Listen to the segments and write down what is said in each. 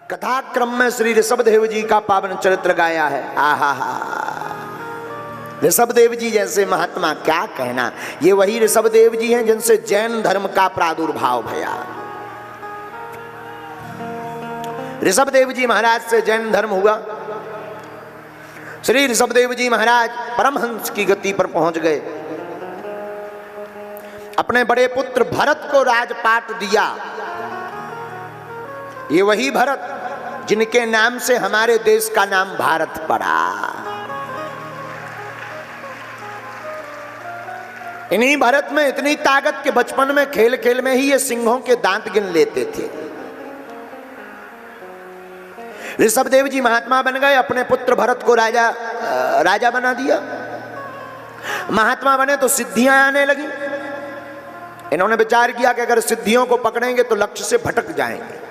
कथाक्रम में श्री ऋषभदेव जी का पावन चरित्र गाया है। आहा हा, ऋषभदेव जी जैसे महात्मा क्या कहना। ये वही ऋषभदेव जी हैं जिनसे जैन धर्म का प्रादुर्भाव भया। ऋषभदेव जी महाराज से जैन धर्म हुआ। श्री ऋषभदेव जी महाराज परमहंस की गति पर पहुंच गए। अपने बड़े पुत्र भरत को राजपाट दिया। ये वही भरत जिनके नाम से हमारे देश का नाम भारत पड़ा। इन्हीं भरत में इतनी ताकत के बचपन में खेल खेल में ही ये सिंहों के दांत गिन लेते थे। ऋषभदेव जी महात्मा बन गए, अपने पुत्र भरत को राजा बना दिया। महात्मा बने तो सिद्धियां आने लगी। इन्होंने विचार किया कि अगर सिद्धियों को पकड़ेंगे तो लक्ष्य से भटक जाएंगे,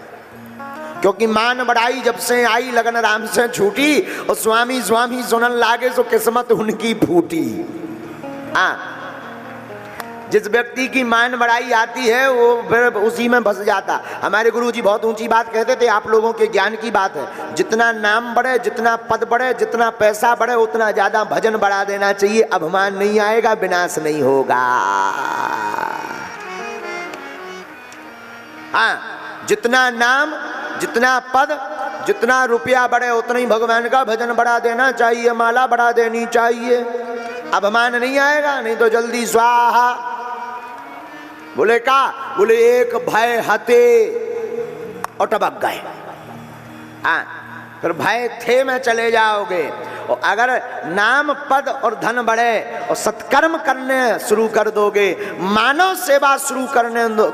क्योंकि मान बढ़ाई जब से आई लगन राम से छूटी, और स्वामी स्वामी सुनन लागे तो किस्मत उनकी फूटी। हाँ, जिस व्यक्ति की मान बढ़ाई आती है वो फिर उसी में फंस जाता। हमारे गुरुजी बहुत ऊंची बात कहते थे, आप लोगों के ज्ञान की बात है। जितना नाम बढ़े, जितना पद बढ़े, जितना पैसा बढ़े, उतना ज्यादा भजन बढ़ा देना चाहिए। अभिमान नहीं आएगा, विनाश नहीं होगा। हाँ, जितना नाम, जितना पद, जितना रुपया बढ़े, उतना ही भगवान का भजन बढ़ा देना चाहिए, माला बढ़ा देनी चाहिए। अभिमान नहीं आएगा, नहीं तो जल्दी स्वाहा। बोले का? बोले एक भय हते और टपक गए। हाँ, फिर भय थे में चले जाओगे। और अगर नाम पद और धन बढ़े और सत्कर्म करने शुरू कर दोगे, मानव सेवा शुरू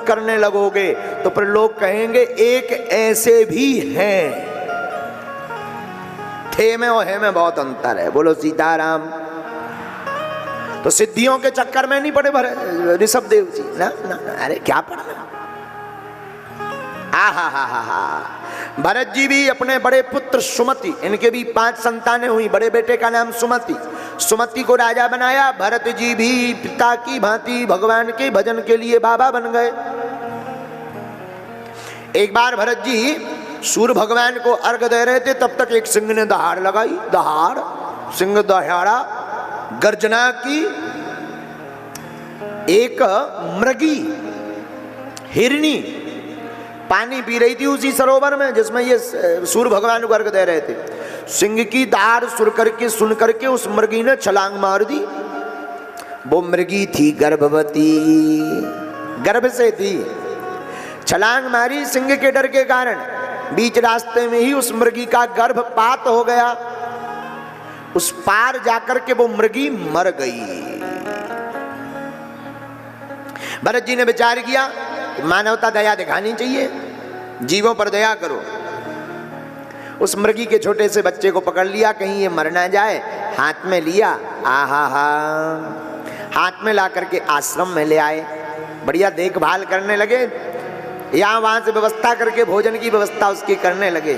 करने लगोगे, तो फिर लोग कहेंगे एक ऐसे भी हैं। थे में और है में बहुत अंतर है। बोलो सीताराम। तो सिद्धियों के चक्कर में नहीं पड़े ऋषभदेव जी ना, ना, ना, अरे क्या पढ़ना। आहा हा हा हा। भरत जी भी अपने बड़े पुत्र सुमति, इनके भी 5 संतानें हुई। बड़े बेटे का नाम सुमति, सुमति को राजा बनाया। भरत जी भी पिता की भांति भगवान के भजन के लिए बाबा बन गए। एक बार भरत जी सूर्य भगवान को अर्घ दे रहे थे, तब तक एक सिंह ने दहाड़ लगाई। दहाड़, सिंह दहाड़ा, गर्जना की। एक मृगी हिरनी पानी पी रही थी उसी सरोवर में जिसमें ये सूर्य भगवान को अर्घ दे रहे थे। सिंह की दहाड़ सुन करके उस मृगी ने छलांग मार दी। वो मृगी थी गर्भवती, गर्भ से थी। छलांग मारी सिंह के डर के कारण। बीच रास्ते में ही उस मृगी का गर्भपात हो गया। उस पार जाकर के वो मृगी मर गई। भरत जी ने विचार किया कि मानवता दया दिखानी चाहिए, जीवों पर दया करो। उस मृगी के छोटे से बच्चे को पकड़ लिया, कहीं ये मर ना जाए। हाथ में लिया, आहा हा, हाथ में ला करके आश्रम में ले आए। बढ़िया देखभाल करने लगे। यहाँ वहां से व्यवस्था करके भोजन की व्यवस्था उसकी करने लगे।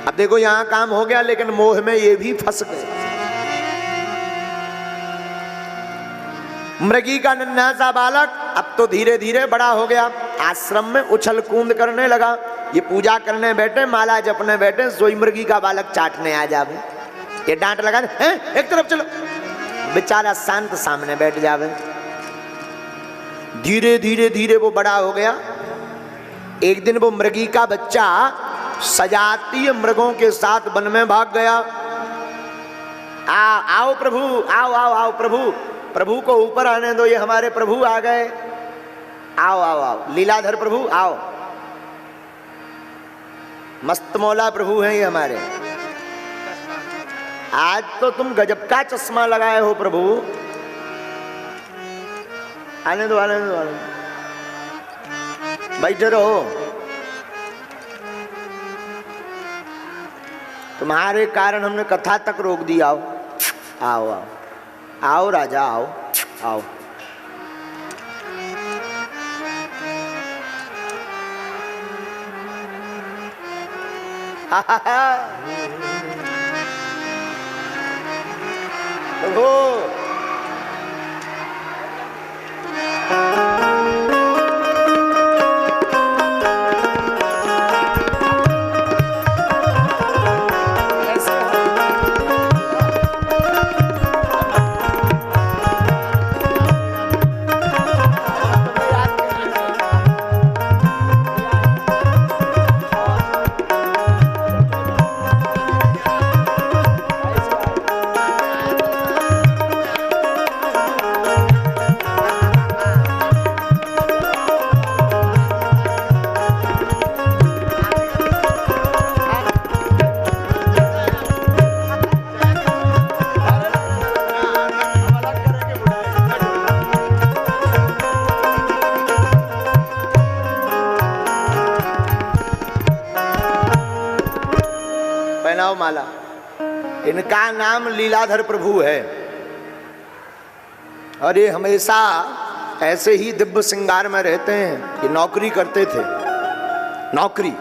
अब देखो यहां काम हो गया, लेकिन मोह में ये भी फंस गए। मृगी का नन्हा सा बालक अब तो धीरे धीरे बड़ा हो गया। आश्रम में उछल कूद करने लगा। ये पूजा करने बैठे, माला जपने बैठे, सोई मृगी का बालक चाटने आ जावे। ये डांट लगा, हैं एक तरफ चलो। बेचारा शांत सामने बैठ जावे। धीरे धीरे धीरे वो बड़ा हो गया। एक दिन वो मृगी का बच्चा सजातीय मृगों के साथ वन में भाग गया। आओ प्रभु, आओ आओ आओ प्रभु, प्रभु को ऊपर आने दो, ये हमारे प्रभु आ गए। आओ आओ आओ लीलाधर प्रभु आओ, मस्त मौला प्रभु हैं ये हमारे। आज तो तुम गजब का चश्मा लगाए हो प्रभु। आने दो आने दो आने दो, बैठे रहो। तुम्हारे कारण हमने कथा तक रोक दी। आओ आओ आओ आओ राजा आओ आओ। प्रभु पहनाओ माला। इनका नाम लीलाधर प्रभु है और ये हमेशा ऐसे ही दिव्य श्रृंगार में रहते हैं। ये नौकरी करते थे, नौकरी।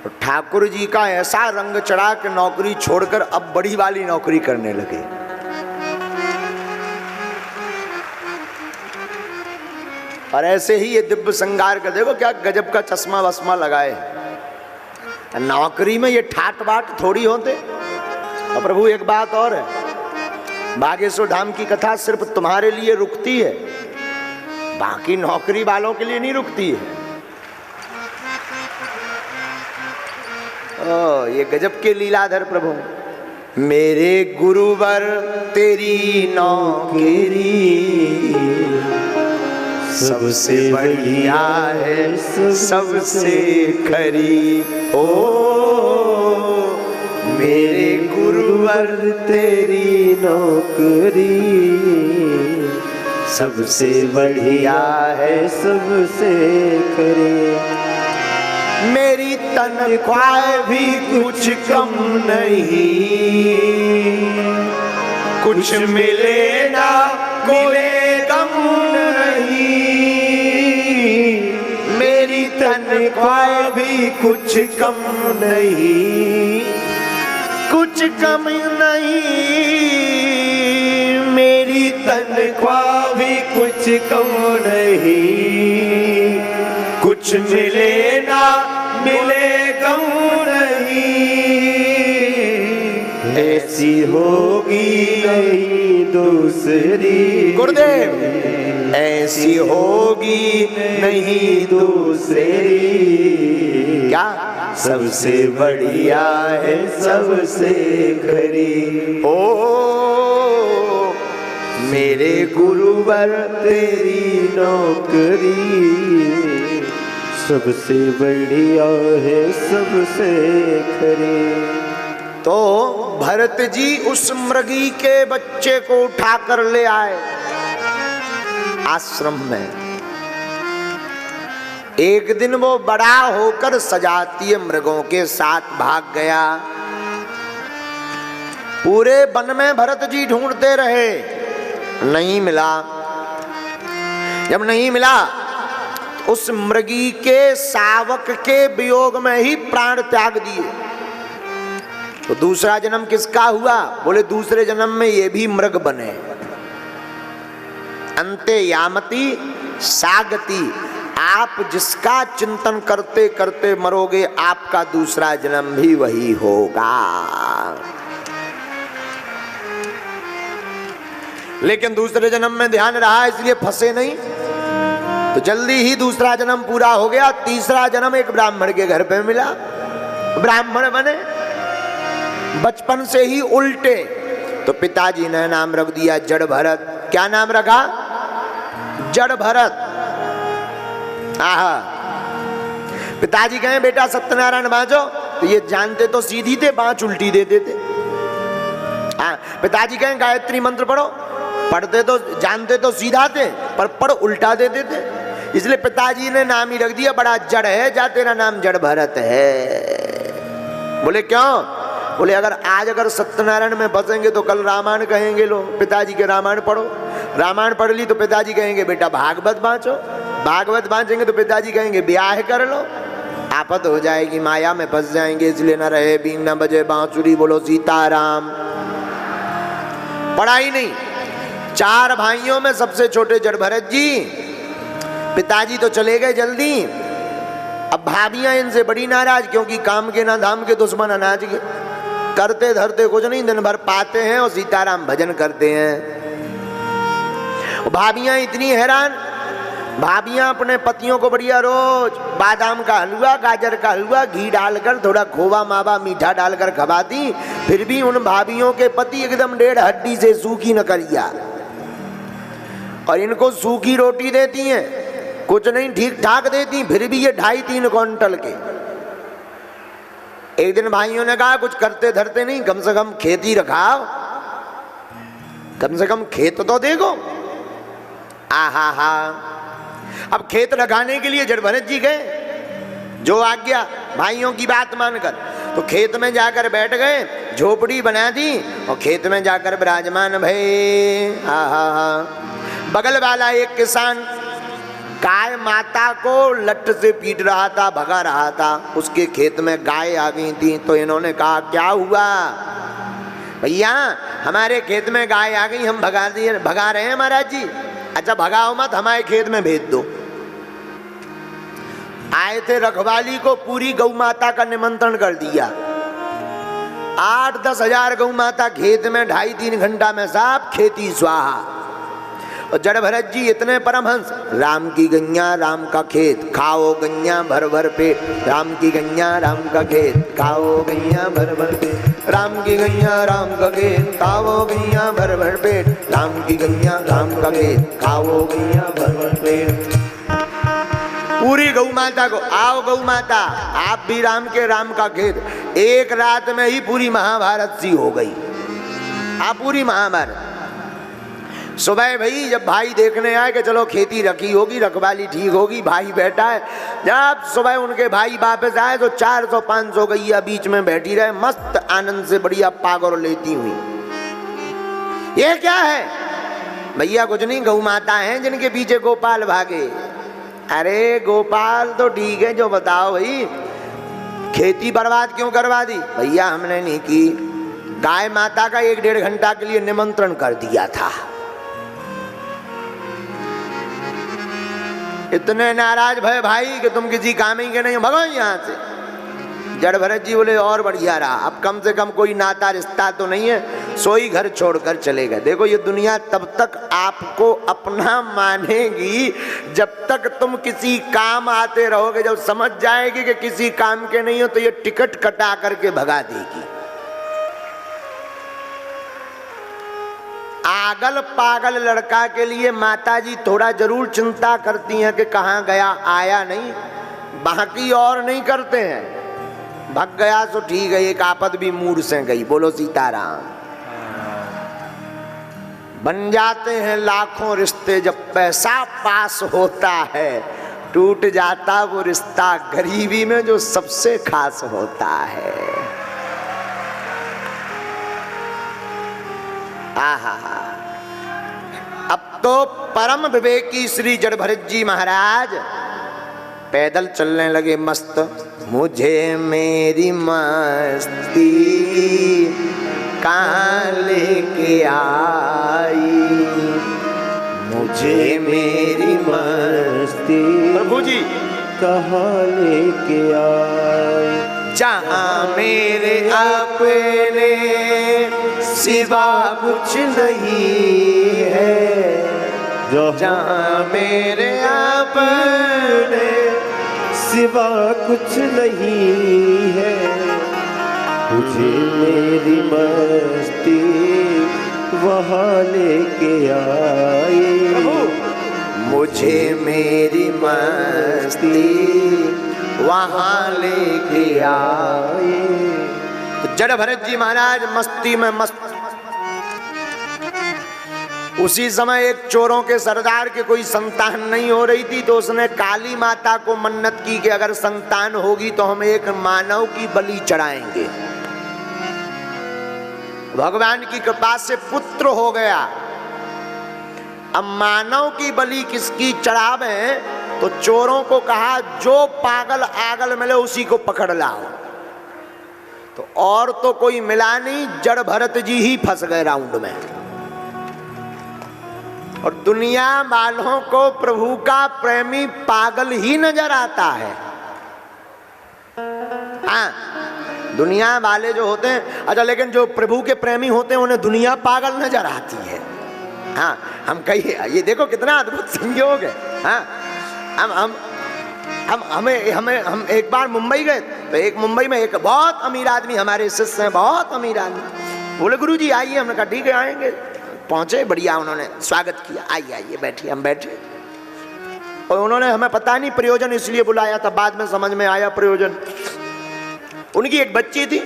तो ठाकुर जी का ऐसा रंग चढ़ा कि नौकरी छोड़कर अब बड़ी वाली नौकरी करने लगे। और ऐसे ही ये दिव्य श्रृंगार कर, देखो क्या गजब का चश्मा वस्मा लगाए। नौकरी में ये ठाट बाट थोड़ी होते। और प्रभु एक बात और है, बागेश्वर धाम की कथा सिर्फ तुम्हारे लिए रुकती है, बाकी नौकरी वालों के लिए नहीं रुकती है। ओ, ये गजब के लीलाधर प्रभु। मेरे गुरुवर तेरी नौकरी सबसे बढ़िया है, सबसे खरी। ओ मेरे गुरुवर तेरी नौकरी सबसे बढ़िया है, सबसे खरी। मेरी तनख्वाह भी कुछ कम नहीं, कुछ मिले ना कोई कम नहीं। मेरी तनख्वाह भी कुछ कम नहीं, कुछ कम नहीं। मेरी तनख्वाह भी कुछ कम नहीं, कुछ मिले ना मिले कम नहीं। ऐसी होगी नहीं दूसरी गुरुदेव, ऐसी होगी नहीं दूसरी। क्या? सबसे बढ़िया है, सबसे खरी। ओ मेरे गुरुवर तेरी नौकरी सबसे बढ़िया है, सबसे खरी। तो भरत जी उस मृगी के बच्चे को उठाकर ले आए आश्रम में। एक दिन वो बड़ा होकर सजातीय मृगों के साथ भाग गया। पूरे वन में भरत जी ढूंढते रहे, नहीं मिला। जब नहीं मिला उस मृगी के शावक के वियोग में ही प्राण त्याग दिए। तो दूसरा जन्म किसका हुआ? बोले दूसरे जन्म में ये भी मृग बने। अंते यामति सागति, आप जिसका चिंतन करते करते मरोगे, आपका दूसरा जन्म भी वही होगा। लेकिन दूसरे जन्म में ध्यान रहा, इसलिए फंसे नहीं। तो जल्दी ही दूसरा जन्म पूरा हो गया। तीसरा जन्म एक ब्राह्मण के घर पे मिला, ब्राह्मण बने। बचपन से ही उल्टे। तो पिताजी ने नाम रख दिया जड़ भरत। क्या नाम रखा? जड़ भरत। आहा, पिताजी कहे बेटा सत्यनारायण बाँचो, तो ये जानते तो सीधी थे, बाँच उल्टी देते थे। पिताजी कहे गायत्री मंत्र पढ़ो, पढ़ते तो जानते तो सीधा थे, पर पढ़ उल्टा देते थे। इसलिए पिताजी ने नाम ही रख दिया बड़ा जड़ है, जा तेरा नाम जड़ भरत है। बोले क्यों? बोले अगर सत्यनारायण में बसेंगे तो कल रामायण कहेंगे लोग। पिताजी के रामायण पढ़ो, रामायण पढ़ ली तो पिताजी कहेंगे बेटा भागवत बाँचो, भागवत बाँचेंगे तो पिताजी कहेंगे ब्याह कर लो। आफत हो जाएगी, माया में फंस जाएंगे। इसलिए न रहे बीन न बजे बांसुरी, बोलो सीताराम। पढ़ाई नहीं। चार भाइयों में सबसे छोटे जड़ भरत जी। पिताजी तो चले गए जल्दी। अब भाभियां इनसे बड़ी नाराज, क्योंकि काम के ना धाम के दुश्मन अनाज के। करते धरते कुछ नहीं, दिन भर पाते हैं और सीताराम भजन करते हैं। भाभियां इतनी हैरान, भाभियां अपने पतियों को बढ़िया रोज बादाम का हलवा, गाजर का हलवा, घी डालकर, थोड़ा खोवा मावा मीठा डालकर खवाती। फिर भी उन भाभियों के पति एकदम 1.5 हड्डी से सूखी न करिया। और इनको सूखी रोटी देती हैं, कुछ नहीं ठीक ठाक देती, फिर भी ये 2.5-3 क्विंटल के। एक दिन भाइयों ने कहा कुछ करते धरते नहीं, कम से कम खेती रखाओ, कम से कम खेत तो देखो। आहा हा। अब खेत लगाने के लिए जड़ भरत जी गए, जो आज्ञा भाइयों की बात मानकर। तो खेत में जाकर बैठ गए, झोपड़ी बना दी और खेत में जाकर विराजमान भये। बगल वाला एक किसान गाय माता को लट से पीट रहा था, भगा रहा था। उसके खेत में गाय आ गई थी। तो इन्होंने कहा क्या हुआ भैया, हमारे खेत में गाय आ गई, हम भगा रहे हैं महाराज जी। अच्छा भगाओ मत, हमारे खेत में भेज दो। आए थे रखवाली को पूरी गौ माता का निमंत्रण कर दिया। 8-10 हजार गौ माता खेत में 2.5-3 घंटा में साफ खेती स्वाहा। और जड़ भरत जी इतने परमहंस, राम की गैया राम का खेत, खाओ गैया भर भर पेट। राम की गैया राम का खेत, खाओ गैया भर भर पेट। राम की गैया राम का खेत, खाओ गैया भर भर पेट। राम की गैया राम का खेत, खाओ गैया भर भर पेट। पूरी गौ माता को, आओ गौ माता आप भी राम के राम का खेत। एक रात में ही पूरी महाभारत सी हो गई। आप पूरी महाभारत। सुबह भाई जब भाई देखने आए कि चलो खेती रखी होगी, रखवाली ठीक होगी, भाई बैठा है। जब सुबह उनके भाई वापस आए तो 400-500 गैया बीच में बैठी रहे, मस्त आनंद से बढ़िया पागुर लेती हुई। ये क्या है भैया? कुछ नहीं, गौ माता हैं जिनके पीछे गोपाल भागे। अरे गोपाल तो ठीक है, जो बताओ भाई खेती बर्बाद क्यों करवा दी? भैया हमने नहीं की, गाय माता का 1-1.5 घंटा के लिए निमंत्रण कर दिया था। इतने नाराज भय भाई कि तुम किसी काम ही के नहीं हो, भगो यहाँ से। जड़ भरत जी बोले और बढ़िया रहा, अब कम से कम कोई नाता रिश्ता तो नहीं है, सोई घर छोड़कर चले गए। देखो ये दुनिया तब तक आपको अपना मानेगी जब तक तुम किसी काम आते रहोगे। जब समझ जाएगी कि किसी काम के नहीं हो तो ये टिकट कटा करके भगा देगी। आगल पागल लड़का के लिए माताजी थोड़ा जरूर चिंता करती हैं कि कहाँ गया, आया नहीं, बाकी और नहीं करते हैं। भग गया तो ठीक है, एक आफत भी मूड से गई। बोलो सीताराम। बन जाते हैं लाखों रिश्ते जब पैसा पास होता है, टूट जाता वो रिश्ता गरीबी में जो सबसे खास होता है। आहा, अब तो परम विवेकी श्री जड़ भरत जी महाराज पैदल चलने लगे मस्त। मुझे मेरी मस्ती कहाँ लेके आई, मुझे मेरी मस्ती प्रभु जी कहाँ लेके आई। जहाँ मेरे अपने सिवा कुछ नहीं है, जहाँ मेरे अपने सिवा कुछ नहीं है, मुझे मेरी मस्ती वहाँ लेके आई। मुझे मेरी मस्ती वहाँ लेके आए। तो जड़ भरत जी महाराज मस्ती में मस्त। उसी समय एक चोरों के सरदार के कोई संतान नहीं हो रही थी, तो उसने काली माता को मन्नत की कि अगर संतान होगी तो हम एक मानव की बलि चढ़ाएंगे। भगवान की कृपा से पुत्र हो गया। अब मानव की बलि किसकी चढ़ावे? तो चोरों को कहा जो पागल आगल मिले उसी को पकड़ लाओ। तो और तो कोई मिला नहीं, जड़ भरत जी ही फंस गए राउंड में। और दुनिया वालों को प्रभु का प्रेमी पागल ही नजर आता है। हाँ, दुनिया वाले जो होते हैं, अच्छा, लेकिन जो प्रभु के प्रेमी होते हैं उन्हें दुनिया पागल नजर आती है। हाँ, हम कहिए ये देखो कितना अद्भुत संयोग है। हाँ, हम एक बार मुंबई गए, तो एक मुंबई में एक बहुत अमीर आदमी, हमारे शिष्य हैं, बहुत अमीर आदमी, बोले गुरु जी आइए। हमने कहा ठीक है आएंगे। पहुंचे, बढ़िया उन्होंने स्वागत किया, आइए आइए बैठिए। हम बैठे और उन्होंने, हमें पता नहीं प्रयोजन इसलिए बुलाया था, बाद में समझ में आया प्रयोजन। उनकी एक बच्ची थी,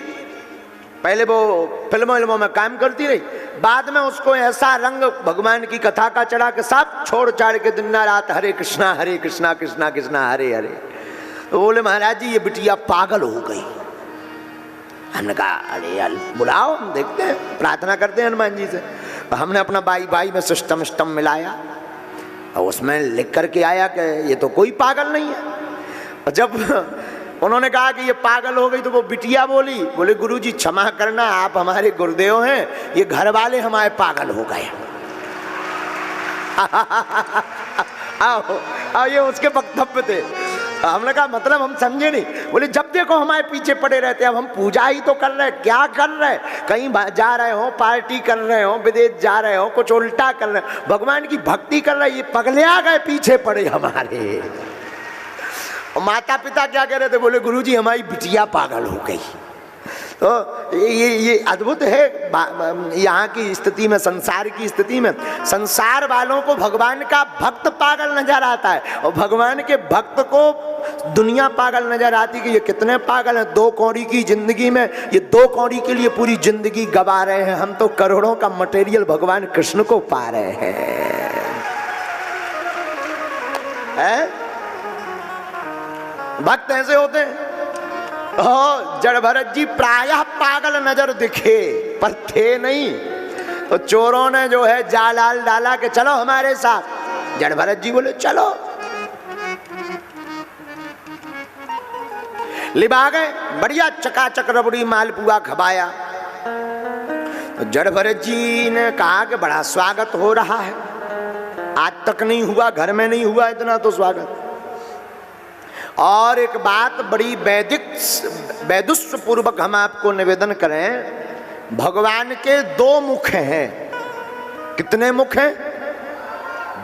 पहले वो फिल्मों में काम करती रही, बाद में उसको ऐसा रंग भगवान की कथा का चढ़ा के सब छोड़ छाड़ के दिन रात हरे कृष्णा कृष्णा कृष्णा हरे हरे। तो बोले महाराज जी ये बिटिया पागल हो गई। हमने कहा अरे यार बुलाओ, हम देखते हैं, प्रार्थना करते हैं हनुमान जी से। हमने अपना बाई में सिस्टम मिलाया और उसमें लिख करके आया कि ये तो कोई पागल नहीं है। और जब उन्होंने कहा कि ये पागल हो गई तो वो बिटिया बोले गुरुजी क्षमा करना, आप हमारे गुरुदेव हैं, ये घर वाले हमारे पागल हो गए। आओ ये उसके वक्तव्य थे। हमने कहा मतलब हम समझे नहीं। बोले जब देखो हमारे पीछे पड़े रहते, अब हम पूजा ही तो कर रहे हैं, क्या कर रहे हैं, कहीं जा रहे हो, पार्टी कर रहे हो, विदेश जा रहे हो, कुछ उल्टा कर रहे हो, भगवान की भक्ति कर रहे हैं, ये पगले आ गए पीछे पड़े हमारे। और माता पिता क्या कह रहे थे, बोले गुरुजी हमारी बिटिया पागल हो गई। तो ये अद्भुत है यहाँ की स्थिति में, संसार की स्थिति में। संसार वालों को भगवान का भक्त पागल नजर आता है और भगवान के भक्त को दुनिया पागल नजर आती कि ये कितने पागल हैं, 2 कौड़ी की जिंदगी में ये 2 कौड़ी के लिए पूरी जिंदगी गवा रहे हैं। हम तो करोड़ों का मटेरियल भगवान कृष्ण को पा रहे हैं। भक्त ऐसे होते हैं। जड़ भरत जी प्रायः पागल नजर दिखे पर थे नहीं, तो चोरों ने जो है जालाल डाला कि चलो हमारे साथ। जड़ भरत जी बोले चलो, लिबा गए, बढ़िया चकाचक रबड़ी मालपुआ खवाया। तो जड़ भरत जी ने कहा कि बड़ा स्वागत हो रहा है, आज तक नहीं हुआ, घर में नहीं हुआ इतना तो स्वागत। और एक बात बड़ी वैदुष्य पूर्वक हम आपको निवेदन करें, भगवान के 2 मुख हैं। कितने मुख हैं?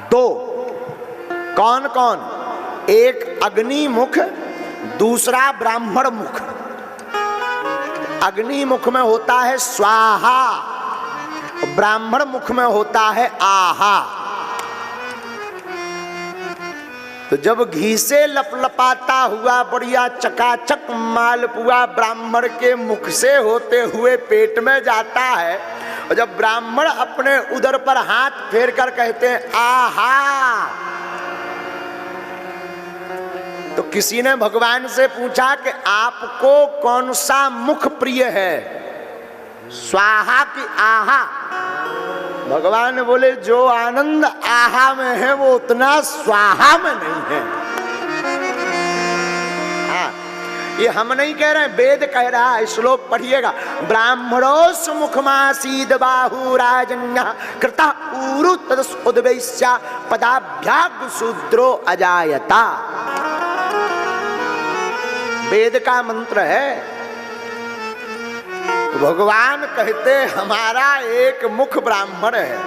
2। कौन कौन? एक अग्नि मुख, दूसरा ब्राह्मण मुख। अग्नि मुख में होता है स्वाहा, ब्राह्मण मुख में होता है आहा। तो जब घी से लपलपाता हुआ बढ़िया चकाचक मालपुआ ब्राह्मण के मुख से होते हुए पेट में जाता है, और जब ब्राह्मण अपने उदर पर हाथ फेर कर कहते हैं आहा, तो किसी ने भगवान से पूछा कि आपको कौन सा मुख प्रिय है, स्वाहा की आहा? भगवान ने बोले जो आनंद आहा में है वो उतना स्वाहा में नहीं है। हाँ, ये हम नहीं कह रहे, वेद कह रहा है। श्लोक पढ़िएगा, ब्राह्मणो सुमुखमासीद बाहु राजन्य कृता उरु तदस उद्वैस्या पदाभ्याग शूद्रो अजायता। वेद का मंत्र है। भगवान कहते हमारा एक मुख ब्राह्मण है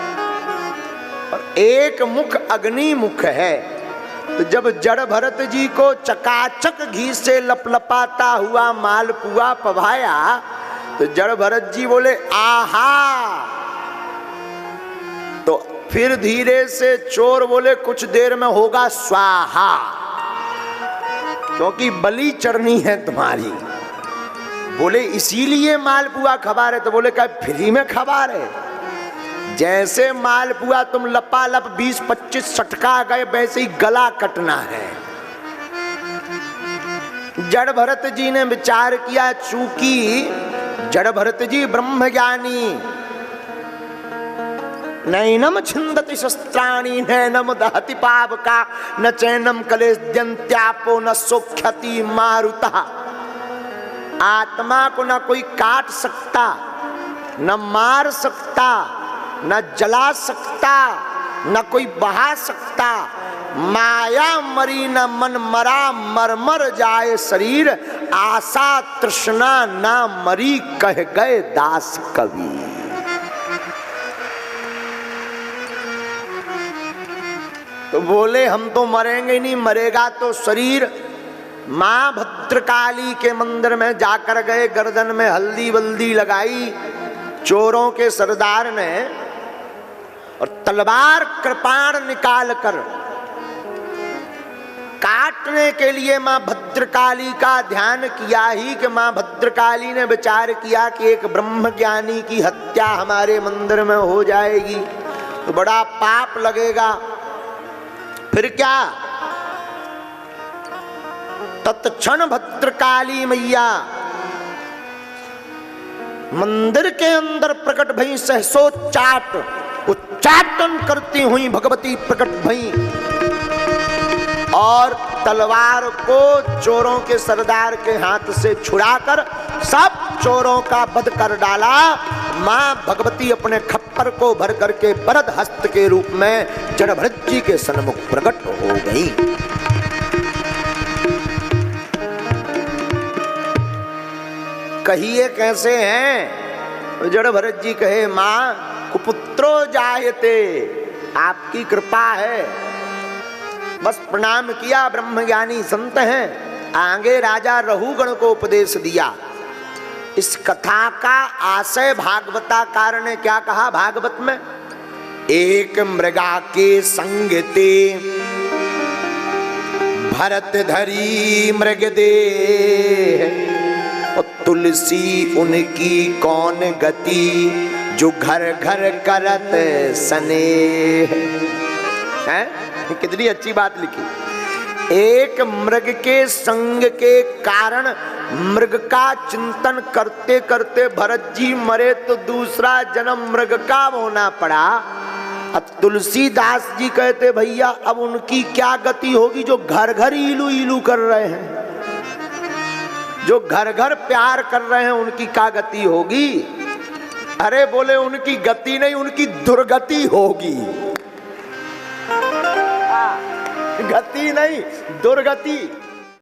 और एक मुख अग्नि मुख है। तो जब जड़ भरत जी को चकाचक घी से लपलपाता हुआ मालपुआ पवाया, तो जड़ भरत जी बोले आहा। तो फिर धीरे से चोर बोले कुछ देर में होगा स्वाहा, क्योंकि बलि चढ़नी है तुम्हारी। बोले इसीलिए मालपुआ खवा रहे, तो बोले क्या फ्री में खवा रहे? जैसे मालपुआ तुम लपालप 20-25 सटका गए, वैसे ही गला कटना है। जड़ भरत जी ने विचार किया, चूंकि जड़ भरत जी ब्रह्मज्ञानी, नैनम छिंदति शस्त्राणि नैनम दहति पावका न चैनम कलेद्यन्त्यापो न सोख्यति मारुतः। आत्मा को न कोई काट सकता, न मार सकता, न जला सकता, न कोई बहा सकता। माया मरी न मन मरा, मर मर जाए शरीर, आशा तृष्णा ना मरी, कह गए दास कवि। तो बोले हम तो मरेंगे नहीं, मरेगा तो शरीर। माँ भद्रकाली के मंदिर में जाकर गए, गर्दन में हल्दी वल्दी लगाई चोरों के सरदार ने, और तलवार कृपाण निकाल कर काटने के लिए माँ भद्रकाली का ध्यान किया ही कि माँ भद्रकाली ने विचार किया कि एक ब्रह्मज्ञानी की हत्या हमारे मंदिर में हो जाएगी तो बड़ा पाप लगेगा। फिर क्या, तत्क्षण भद्रकाली मैया मंदिर के अंदर प्रकट भई सहसोच्चाट, उच्चाटन करती हुई भगवती प्रकट भई और तलवार को चोरों के सरदार के हाथ से छुड़ाकर सब चोरों का वध कर डाला। मां भगवती अपने खप्पर को भर करके वरद हस्त के रूप में जड़भरत जी के सन्मुख प्रकट हो गई। कहिए कैसे हैं? जड़ भरत जी कहे मां कुपुत्रो जायते, आपकी कृपा है। बस प्रणाम किया, ब्रह्मज्ञानी संत हैं। आगे राजा रहुगण को उपदेश दिया। इस कथा का आशय भागवताकार ने क्या कहा भागवत में? एक मृगा के संग ते भरत धरी मृग दे, तुलसी उनकी कौन गति जो घर घर करत सने। हैं? कितनी अच्छी बात लिखी। एक मृग के संग के कारण मृग का चिंतन करते करते भरत जी मरे तो दूसरा जन्म मृग का होना पड़ा। अब तुलसीदास जी कहते भैया अब उनकी क्या गति होगी जो घर घर इलू इलू कर रहे हैं, जो घर घर प्यार कर रहे हैं, उनकी क्या गति होगी? अरे बोले उनकी गति नहीं, उनकी दुर्गति होगी। गति नहीं, दुर्गति।